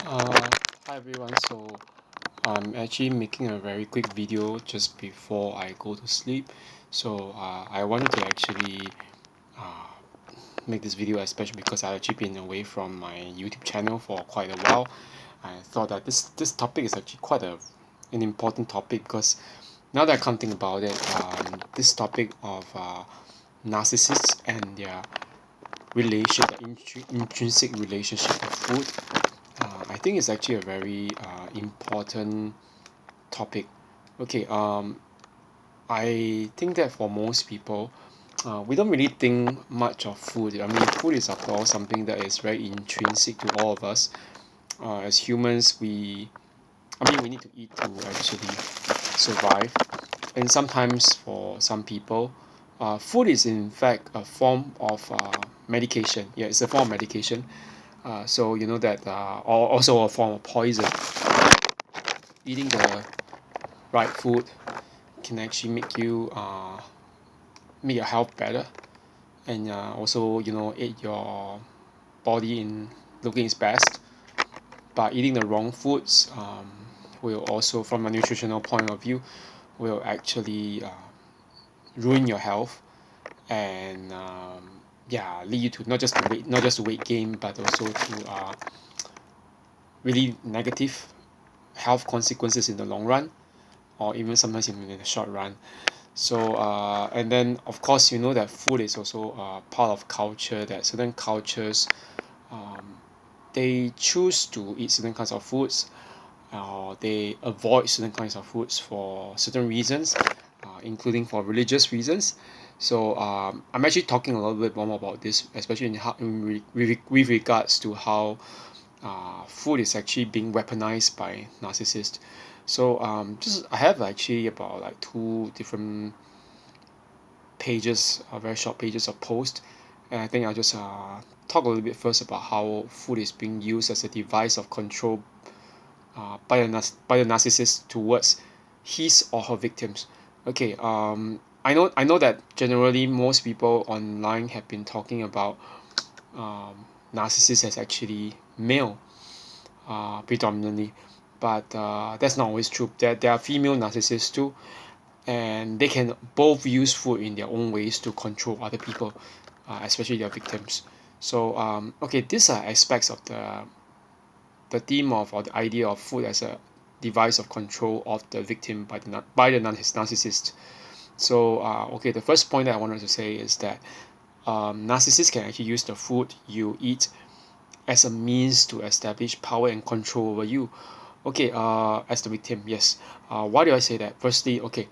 Uh, Hi everyone. So I'm actually making a very quick video just before I go to sleep. So I wanted to actually uh, make this video, especially because I've actually been away from my YouTube channel for quite a while. I thought that this topic is actually quite an important topic because now that I come think about it, this topic of narcissists and their intrinsic relationship with food, I think it's actually a very important topic. Okay, I think that for most people, we don't really think much of food. I mean, food is after all something that is very intrinsic to all of us. As humans, we need to eat to actually survive. And sometimes for some people, food is in fact a form of medication. Yeah, it's a form of medication. So you know that, or also a form of poison. Eating the right food can actually make your health better, and also aid your body in looking its best. But eating the wrong foods will also, from a nutritional point of view, will actually ruin your health and yeah, lead you to not just to weight gain, but also to really negative health consequences in the long run, or even sometimes in the short run. So and then of course you know that food is also part of culture. That certain cultures, they choose to eat certain kinds of foods, or they avoid certain kinds of foods for certain reasons, including for religious reasons. So I'm actually talking a little bit more about this, especially with regards to how food is actually being weaponized by narcissists. So just I have actually about like two different pages, very short pages of post, and I think I'll just talk a little bit first about how food is being used as a device of control by the narcissist towards his or her victims. Okay, I know that generally most people online have been talking about narcissists as actually male, predominantly, but that's not always true. There are female narcissists too, and they can both use food in their own ways to control other people, especially their victims. So okay, these are aspects of the theme of, or the idea of food as a device of control of the victim by the narcissist. So okay, the first point that I wanted to say is that narcissists can actually use the food you eat as a means to establish power and control over you. Okay, as the victim, yes. Why do I say that? Firstly, okay,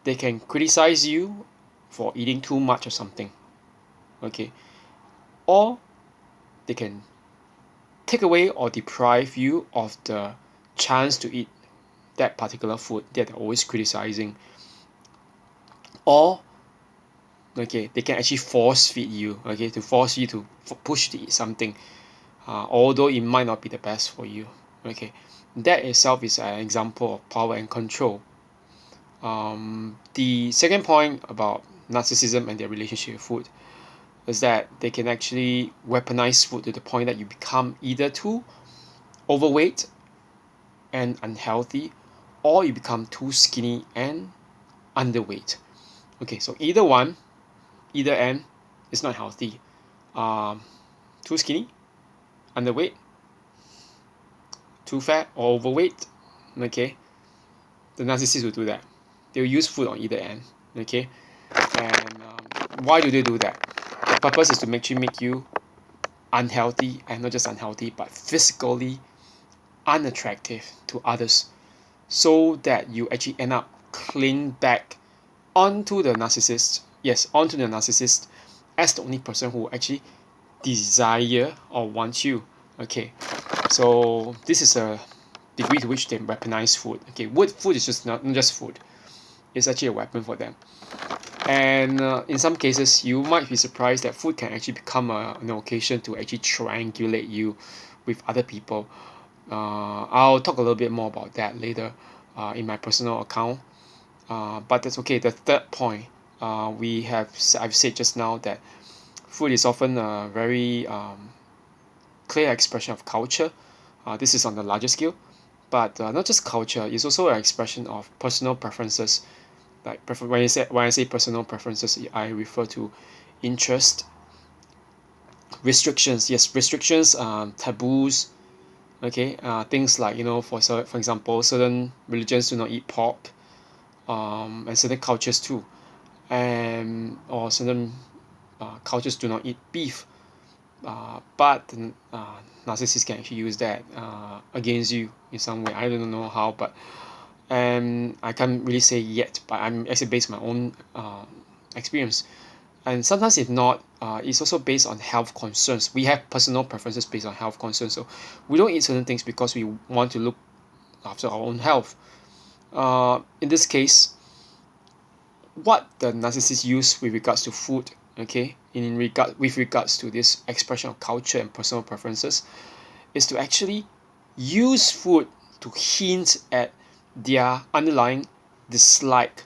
they can criticize you for eating too much of something. Okay, or they can take away or deprive you of the chance to eat that particular food that they're always criticizing. Or okay, they can actually force feed you, okay, to force you to push to eat something, although it might not be the best for you. Okay, that itself is an example of power and control. The second point about narcissism and their relationship with food is that they can actually weaponize food to the point that you become either too overweight and unhealthy, or you become too skinny and underweight. Okay, so either end is not healthy. Um, Too skinny, underweight, too fat or overweight. Okay, the narcissist will do that. They'll use food on either end. Okay, and why do they do that? The purpose is to make you unhealthy, and not just unhealthy, but physically unattractive to others, so that you actually end up clinging back onto the narcissist. Yes, onto the narcissist as the only person who actually desire or want you. Okay, so this is a degree to which they weaponize food. Okay, food is just not just food. It's actually a weapon for them. And in some cases, you might be surprised that food can actually become an occasion to actually triangulate you with other people. I'll talk a little bit more about that later in my personal account. But that's okay. The third point, I've said just now that food is often a very clear expression of culture. This is on the larger scale, but not just culture. It's also an expression of personal preferences. Like when I say personal preferences, I refer to interest, restrictions. Yes, restrictions, taboos. Okay, things like for example, certain religions do not eat pork, and certain cultures too, and or certain cultures do not eat beef. But narcissists can actually use that against you in some way. I don't know how, but I can't really say yet. But I'm actually based on my own experience. And sometimes if not, it's also based on health concerns. We have personal preferences based on health concerns. So we don't eat certain things because we want to look after our own health. In this case, what the narcissist use with regards to food, okay, with regards to this expression of culture and personal preferences, is to actually use food to hint at their underlying dislike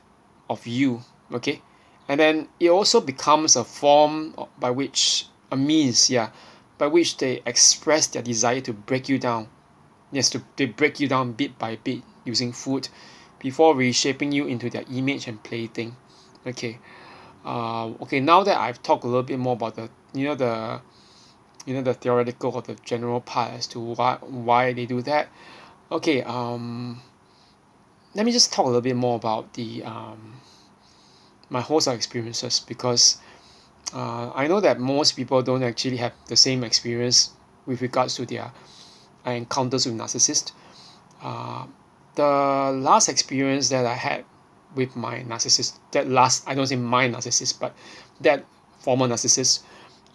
of you, okay, and then it also becomes a form by which a means, yeah, by which they express their desire to break you down. Yes, they break you down bit by bit using food before reshaping you into their image and plaything. Okay. Okay, now that I've talked a little bit more about the theoretical or the general part as to why they do that. Okay, let me just talk a little bit more about the my wholesale experiences, because I know that most people don't actually have the same experience with regards to their encounters with narcissists. Uh, the last experience that I had with my narcissist, that last, I don't say my narcissist, but that former narcissist,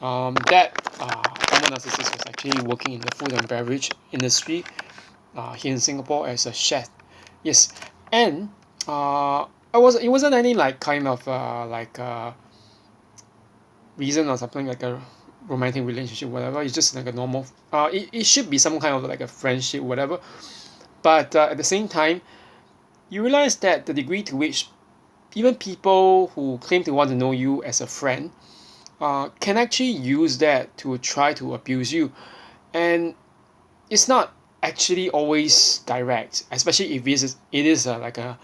that former narcissist was actually working in the food and beverage industry here in Singapore as a chef. Yes, and it wasn't any like kind of reason or something like a romantic relationship, whatever. It's just like a normal. It should be some kind of like a friendship, whatever. But at the same time, you realize that the degree to which even people who claim to want to know you as a friend can actually use that to try to abuse you. And it's not actually always direct, especially if it is like a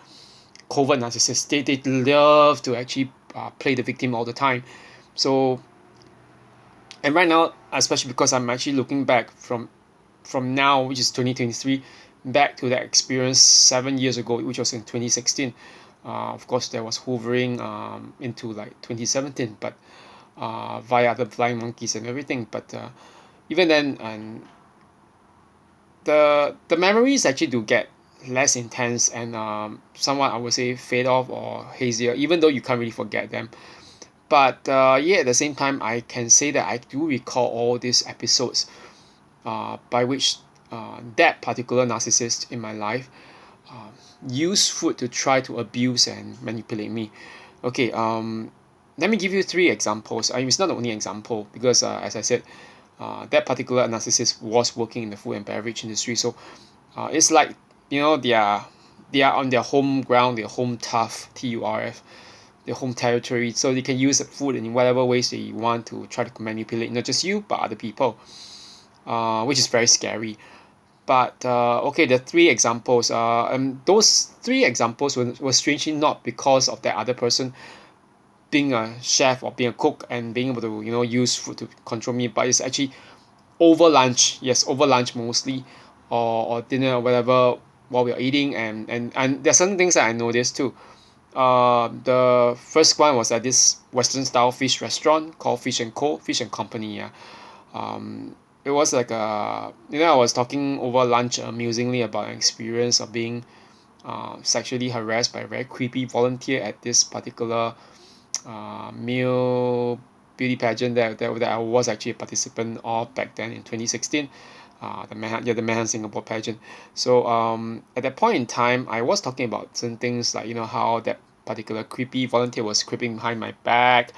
covert narcissist. They love to actually play the victim all the time. So, and right now, especially because I'm actually looking back from now, which is 2023, back to that experience 7 years ago, which was in 2016. Of course, there was hovering into like 2017, but via the flying monkeys and everything. But even then, and the memories actually do get less intense and somewhat, I would say, fade off or hazier, even though you can't really forget them. But yeah, at the same time, I can say that I do recall all these episodes by which that particular narcissist in my life uh, used food to try to abuse and manipulate me. Okay, let me give you three examples. It's not the only example because, as I said, that particular narcissist was working in the food and beverage industry. So it's like they are on their home ground, their home turf, TURF, their home territory. So they can use the food in whatever ways they want to try to manipulate not just you but other people, which is very scary. But okay, the three examples, and those three examples were strangely not because of that other person being a chef or being a cook and being able to use food to control me, but it's actually over lunch. Yes, over lunch mostly, or dinner or whatever, while we are eating. And there's certain things that I noticed too. The first one was at this Western style fish restaurant called Fish and Co. Fish and Company. Yeah. It was like I was talking over lunch amusingly about an experience of being sexually harassed by a very creepy volunteer at this particular male beauty pageant that I was actually a participant of back then in 2016. The Manhattan Singapore pageant. So at that point in time, I was talking about certain things like how that particular creepy volunteer was creeping behind my back,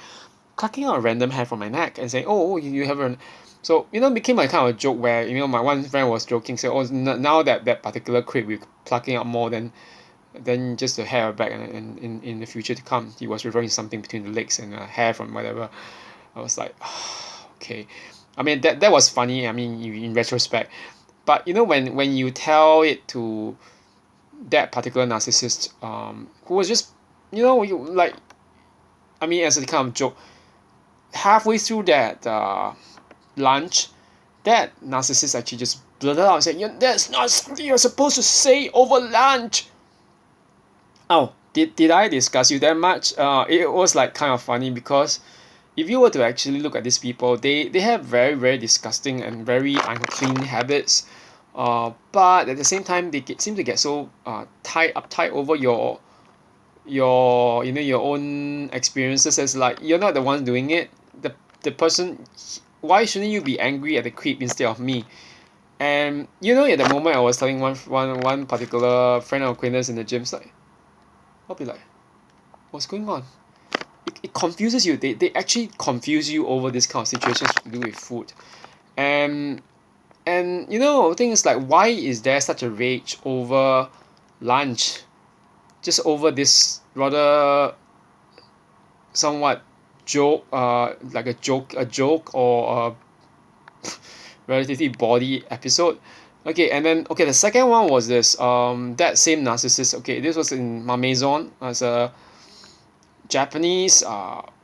plucking out a random hair from my neck and saying, "Oh, you have a." So it became a kind of a joke where my one friend was joking, saying, "Oh, now that particular creep we're plucking out more than just the hair back, and in the future to come." He was referring to something between the legs and hair from whatever. I was like, okay. I mean that was funny. I mean in retrospect, But when you tell it to that particular narcissist, who was just you like, I mean, as a kind of joke, halfway through that lunch, that narcissist actually just blurted out and said, that's not something you're supposed to say over lunch. Oh, did I discuss you that much? It was like kind of funny because if you were to actually look at these people, they have very, very disgusting and very unclean habits. But at the same time, seem to get so uptight over your own experiences, as like you're not the one doing it. The person, why shouldn't you be angry at the creep instead of me? And at the moment I was telling one particular friend or acquaintance in the gym, it's like, I'll be like, what's going on? It confuses you. They actually confuse you over this kind of situations to do with food. And the thing is, like, why is there such a rage over lunch? Just over this rather somewhat joke, like a joke or a relatively bawdy episode. Okay, and then the second one was this that same narcissist. Okay, this was in my maison as a Japanese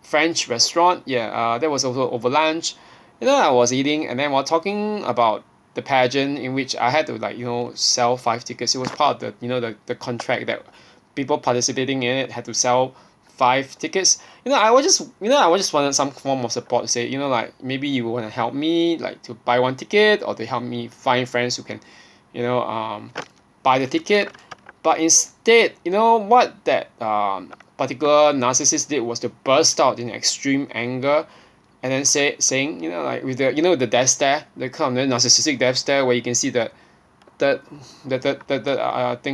French restaurant. Yeah, that was also over lunch. I was eating, and then while talking about the pageant in which I had to, like, sell 5 tickets. It was part of the contract that people participating in it had to sell 5 tickets. I was just wanted some form of support to say, like, maybe you want to help me, like, to buy one ticket, or to help me find friends who can, buy the ticket. But instead, what that particular narcissist did was to burst out in extreme anger, and then saying, like, with the death stare, the kind of narcissistic death stare, where you can see that thing.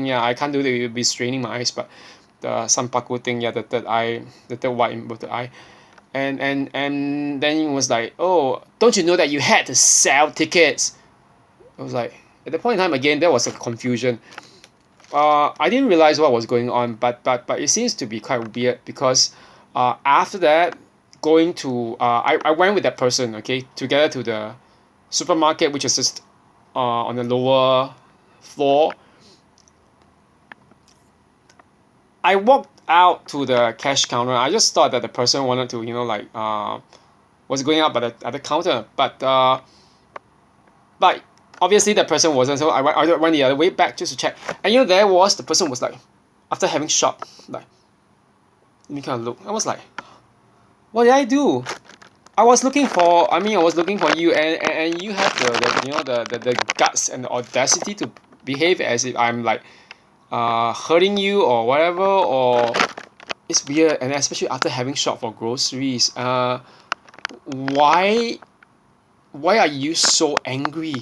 Yeah, I can't do it, it will be straining my eyes, but the sanpaku thing, yeah, the third white in both the eye. And then it was like, oh, don't you know that you had to sell tickets? I was like, at the point in time, again, there was a confusion. I didn't realize what was going on, but it seems to be quite weird because after that, going to I went with that person, okay, together to the supermarket, which is just on the lower floor. I walked out to the cash counter. I just thought that the person wanted to, like, was going up at the counter, but obviously the person wasn't. So I went the other way back just to check, and there was the person was like, after having shopped, like, me kind of look. I was like, what did I do? I was looking for. I mean, I was looking for you, and you have the guts and the audacity to behave as if I'm, like, hurting you or whatever. Or it's weird, and especially after having shopped for groceries. Why are you so angry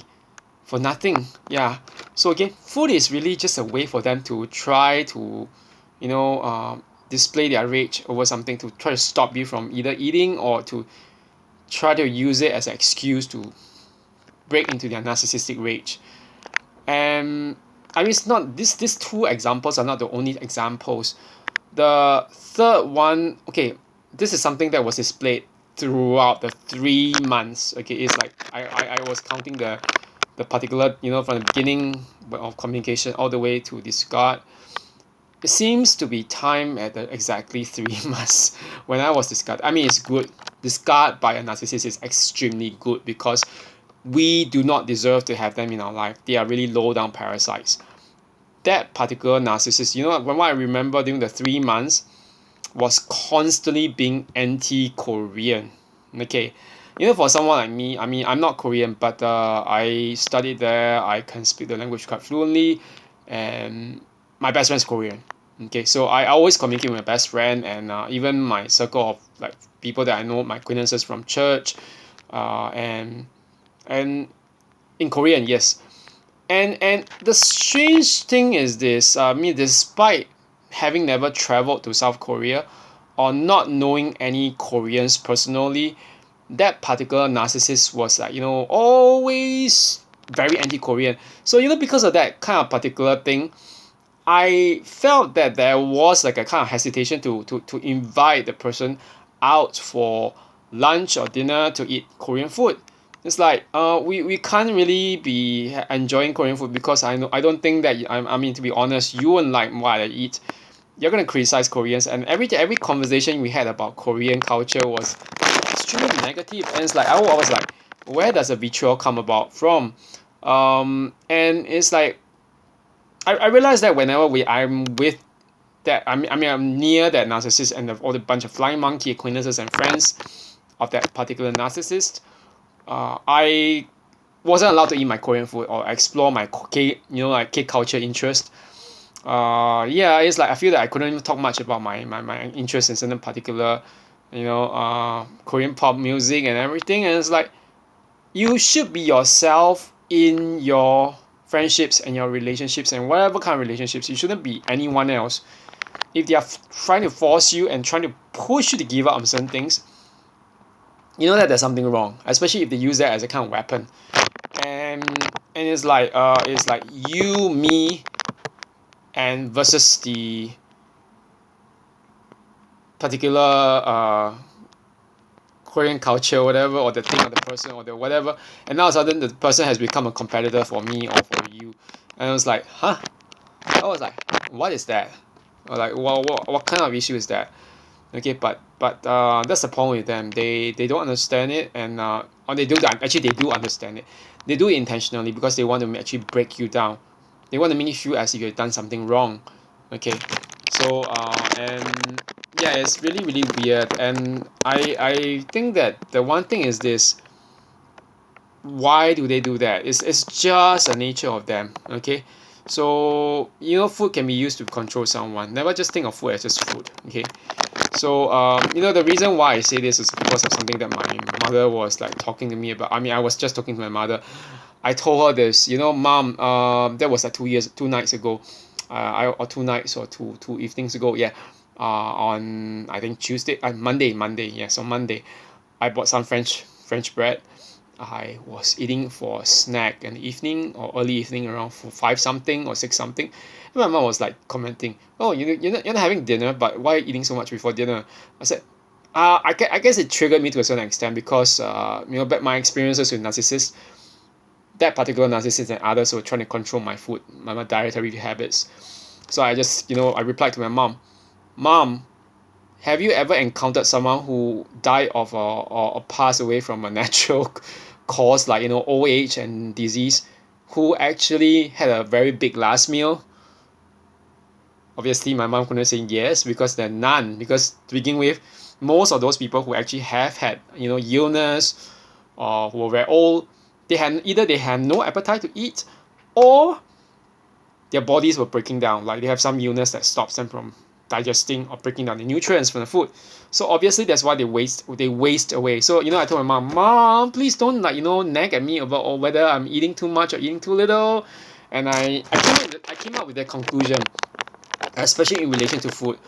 for nothing? Yeah. So again, food is really just a way for them to try to, display their rage over something, to try to stop you from either eating, or to try to use it as an excuse to break into their narcissistic rage. And I mean, it's not these two examples are not the only examples. The third one, okay, this is something that was displayed throughout the 3 months. Okay, it's like I was counting the particular, from the beginning of communication all the way to discard. It seems to be time at exactly 3 months when I was discarded. I mean, it's good. Discard by a narcissist is extremely good because we do not deserve to have them in our life. They are really low down parasites. That particular narcissist, what I remember during the 3 months was constantly being anti-Korean. Okay, for someone like me, I mean, I'm not Korean, but I studied there. I can speak the language quite fluently, and my best friend is Korean. Okay, so I always communicate with my best friend, and even my circle of, like, people that I know, my acquaintances from church, and in Korean, yes. And the strange thing is this. I mean, despite having never traveled to South Korea, or not knowing any Koreans personally, that particular narcissist was, like, always very anti-Korean. So because of that kind of particular thing, I felt that there was, like, a kind of hesitation to invite the person out for lunch or dinner to eat Korean food. It's like we can't really be enjoying Korean food because I don't think that I mean, to be honest, you won't like what I eat. You're gonna criticize Koreans, and every conversation we had about Korean culture was extremely negative, and it's like I was like, where does the vitriol come about from? And it's like I realized that whenever I'm with that, I mean I'm near that narcissist and all the bunch of flying monkey acquaintances and friends of that particular narcissist, I wasn't allowed to eat my Korean food or explore my K, like K culture interest. Yeah, it's like I feel that I couldn't even talk much about my interest in certain particular, Korean pop music and everything. And it's like you should be yourself in your friendships and your relationships and whatever kind of relationships. You shouldn't be anyone else. If they are trying to force you and trying to push you to give up on certain things, you know that there's something wrong. Especially if they use that as a kind of weapon. And it's like you, me, and versus the particular Korean culture, whatever, or the thing or the person or the whatever, and now suddenly the person has become a competitor for me or for you, and I was like, huh? I was like, what is that? Or like, what kind of issue is that? Okay, but that's the problem with them. They don't understand it, and or they do actually they do understand it. They do it intentionally because they want to actually break you down. They want to make you feel as if you've done something wrong. Okay, so and yeah, it's really really weird, and I think that the one thing is this: why do they do that? It's just a nature of them. Okay, so food can be used to control someone. Never just think of food as just food. Okay, so the reason why I say this is because of something that my mother was like talking to me about. I mean, I was just talking to my mother. I told her this, mom, that was like 2 nights ago, or 2 nights or two evenings ago, yeah. On I think Tuesday, Monday, yes, on Monday, I bought some French bread. I was eating for a snack in the evening or early evening around 5 something or 6 something. And my mom was like commenting, "Oh, you're not having dinner, but why are you eating so much before dinner?" I said, I guess it triggered me to a certain extent because back my experiences with narcissists, that particular narcissist and others were trying to control my food, my dietary habits. So I just, I replied to my mom, "Mom, have you ever encountered someone who died of or passed away from a natural cause like old age and disease, who actually had a very big last meal?" Obviously, my mom couldn't say yes because there are none. Because to begin with, most of those people who actually have had illness or who were very old, they had no appetite to eat, or their bodies were breaking down. Like they have some illness that stops them from digesting or breaking down the nutrients from the food. So obviously that's why they waste away. So I told my mom, please don't nag at me about whether I'm eating too much or eating too little. And I came up with that conclusion, especially in relation to food.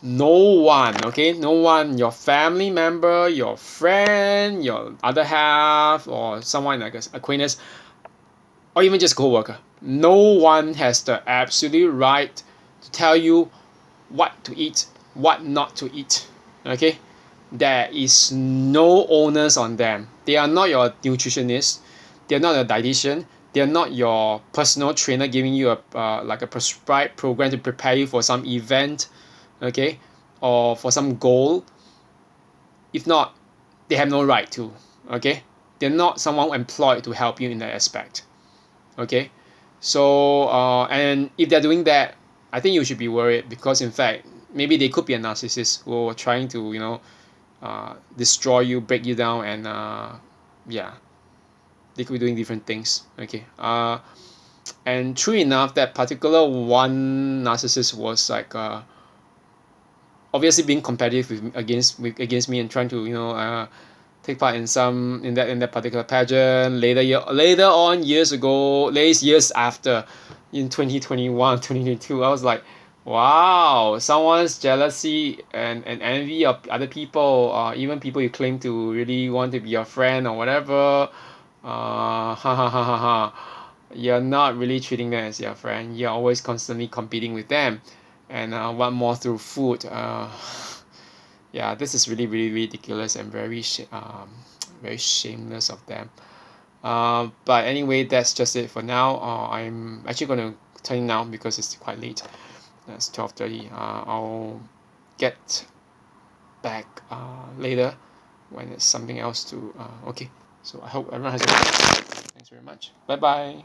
No one, okay, no one, your family member, your friend, your other half, or someone like an acquaintance, or even just co-worker, no one has the absolute right to tell you what to eat, what not to eat. Okay, there is no onus on them. They are not your nutritionist, they're not a dietitian, they're not your personal trainer giving you a prescribed program to prepare you for some event, okay, or for some goal. If not, they have no right to. Okay, they're not someone employed to help you in that aspect. Okay, so and if they're doing that, I think you should be worried, because in fact maybe they could be a narcissist who are trying to destroy you, break you down, and yeah, they could be doing different things. Okay, and true enough, that particular one narcissist was like obviously being competitive against me and trying to take part in that particular pageant later on, years after, in 2021, 2022. I was like, wow, someone's jealousy and envy of other people, even people you claim to really want to be your friend or whatever, ha ha ha ha ha, you're not really treating them as your friend. You're always constantly competing with them, and want more through food. Yeah, this is really really ridiculous and very very shameless of them. But anyway, that's just it for now. I'm actually going to turn it now because it's quite late. It's 12:30. I'll get back later when it's something else to okay. So I hope everyone has a good day. Thanks very much. Bye bye.